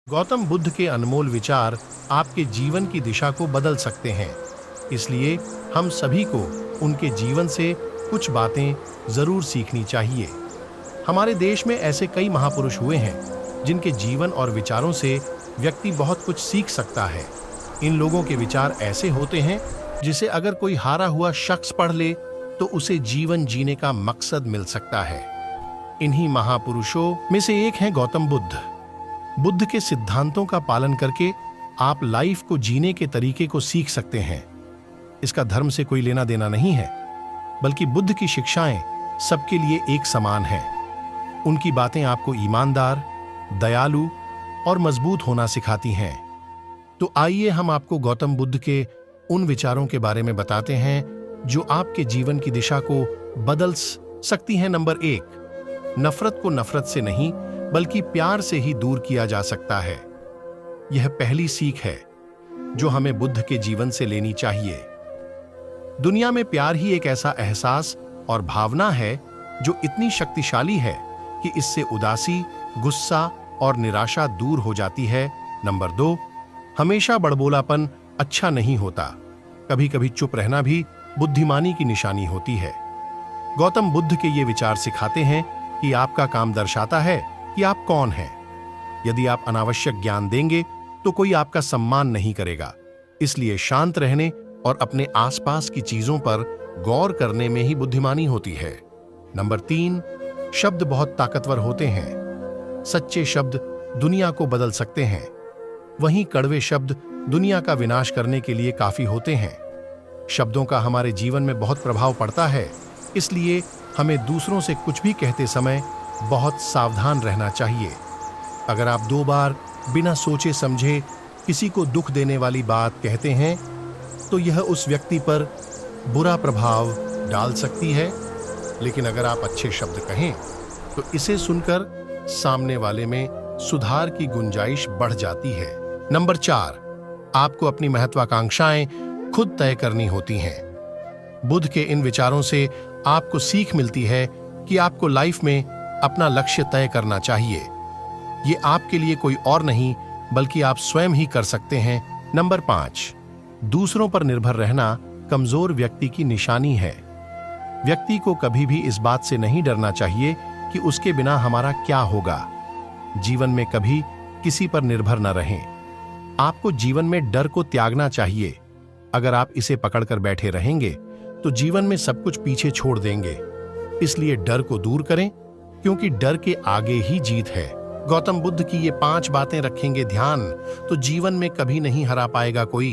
गौतम बुद्ध के अनमोल विचार आपके जीवन की दिशा को बदल सकते हैं। इसलिए हम सभी को उनके जीवन से कुछ बातें जरूर सीखनी चाहिए। हमारे देश में ऐसे कई महापुरुष हुए हैं जिनके जीवन और विचारों से व्यक्ति बहुत कुछ सीख सकता है। इन लोगों के विचार ऐसे होते हैं जिसे अगर कोई हारा हुआ शख्स पढ़ ले तो उसे जीवन जीने का मकसद मिल सकता है। इन्हीं महापुरुषों में से एक हैं गौतम बुद्ध। बुद्ध के सिद्धांतों का पालन करके आप लाइफ को जीने के तरीके को सीख सकते हैं। इसका धर्म से कोई लेना देना नहीं है, बल्कि बुद्ध की शिक्षाएं सबके लिए एक समान हैं। उनकी बातें आपको ईमानदार, दयालु और मजबूत होना सिखाती हैं। तो आइए हम आपको गौतम बुद्ध के उन विचारों के बारे में बताते हैं जो आपके जीवन की दिशा को बदल सकती हैं। नंबर 1, नफरत को नफरत से नहीं बल्कि प्यार से ही दूर किया जा सकता है। यह पहली सीख है जो हमें बुद्ध के जीवन से लेनी चाहिए। दुनिया में प्यार ही एक ऐसा एहसास और भावना है जो इतनी शक्तिशाली है कि इससे उदासी, गुस्सा और निराशा दूर हो जाती है। नंबर 2, हमेशा बड़बोलापन अच्छा नहीं होता। कभी कभी चुप रहना भी बुद्धिमानी की निशानी होती है। गौतम बुद्ध के ये विचार सिखाते हैं कि आपका काम दर्शाता है कि आप कौन हैं। यदि आप अनावश्यक ज्ञान देंगे तो कोई आपका सम्मान नहीं करेगा। इसलिए शांत रहने और अपने आसपास की चीजों पर गौर करने में ही बुद्धिमानी होती है। नंबर 3, शब्द बहुत ताकतवर होते हैं। सच्चे शब्द दुनिया को बदल सकते हैं, वहीं कड़वे शब्द दुनिया का विनाश करने के लिए काफी होते हैं। शब्दों का हमारे जीवन में बहुत प्रभाव पड़ता है, इसलिए हमें दूसरों से कुछ भी कहते समय बहुत सावधान रहना चाहिए। अगर आप 2 बार बिना सोचे समझे किसी को दुख देने वाली बात कहते हैं तो यह उस व्यक्ति पर बुरा प्रभाव डाल सकती है। लेकिन अगर आप अच्छे शब्द कहें तो इसे सुनकर सामने वाले में सुधार की गुंजाइश बढ़ जाती है। नंबर 4, आपको अपनी महत्वाकांक्षाएं खुद तय करनी होती हैं। बुद्ध के इन विचारों से आपको सीख मिलती है कि आपको लाइफ में अपना लक्ष्य तय करना चाहिए। ये आपके लिए कोई और नहीं बल्कि आप स्वयं ही कर सकते हैं। नंबर 5, दूसरों पर निर्भर रहना कमजोर व्यक्ति की निशानी है। व्यक्ति को कभी भी इस बात से नहीं डरना चाहिए कि उसके बिना हमारा क्या होगा। जीवन में कभी किसी पर निर्भर न रहें। आपको जीवन में डर को त्यागना चाहिए। अगर आप इसे पकड़कर बैठे रहेंगे तो जीवन में सब कुछ पीछे छोड़ देंगे। इसलिए डर को दूर करें, क्योंकि डर के आगे ही जीत है। गौतम बुद्ध की ये 5 बातें रखेंगे ध्यान तो जीवन में कभी नहीं हरा पाएगा कोई।